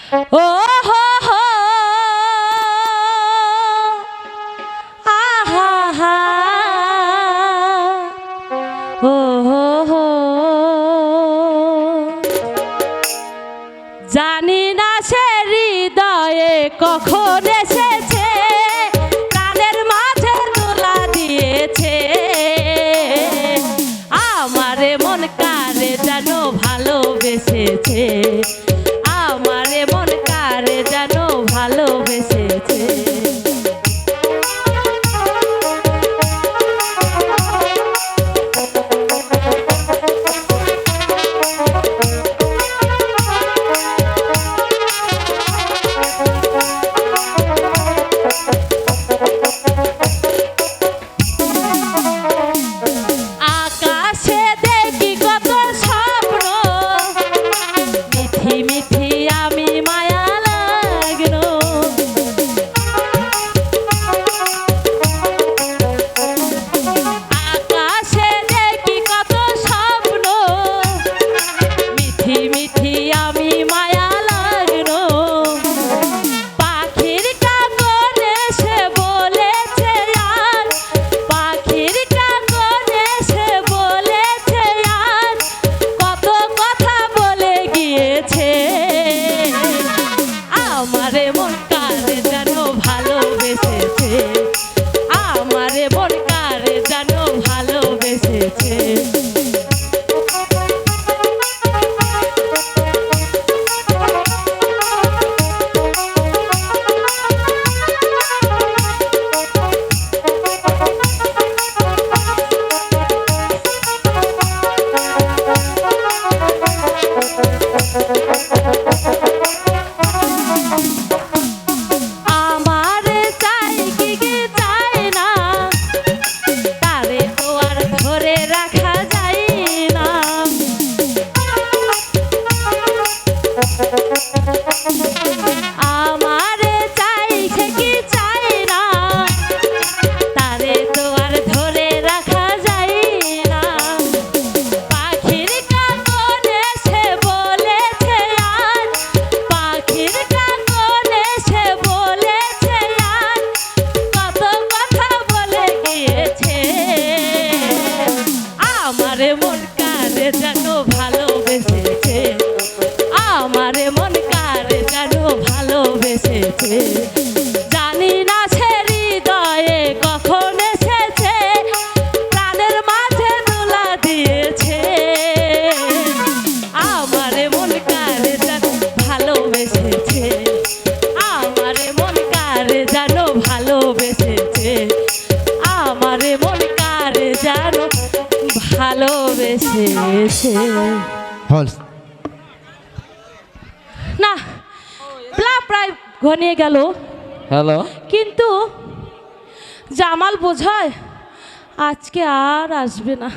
ও হো হো আহা হা ও হো হো জানি না সে হৃদয়ে কখন এসেছে প্রাণের মাঝে দোলা দিয়েছে আমারে মন কারে যেন ভালোবেসেছে আমারে মন কারে যেন ভালোবেসেছে আকাশে দেখি কত স্বপ্ন মিঠি মিঠি আমি মায়া লাগলো আকাশে দেখি কত স্বপ্ন মিঠি মিঠি আমি মায়া লাগলো পাখির কাকনে সে বলেছে আর পাখির কাকনে সে বলেছে আর কত কথা বলে গিয়েছে আমারে মন কারে যেন ভালোবেসেছে আমারে মন কারে যেন ভালোবেসেছে আমারে চাই কি কি চাই না তারে তো আর ধরে রাখা যায় না আমারে চাই সে কি চাই না তারে তো আর ধরে রাখা যায় না পাখির কাকনে সে বলেছে আর পাখির কাকনে সে বলেছে আর কত কথা বলে গিয়েছে আমারে মন কারে যেন ভালোবেসেছে আমারে মন কারে যেন ভালোবেসেছে জানি না সে হৃদয়ে কখন এসেছে প্রাণের মাঝে দোলা দিয়েছে আমারে মন কারে যেন ভালোবেসেছে আমারে মন কারে যেন ভালোবেসেছে আমারে মন কারে যেন ভালোবেসেছে হল না প্রায় ঘনিয়ে গেল হ্যালো কিন্তু জামাল বোঝায় আজকে আর আসবে না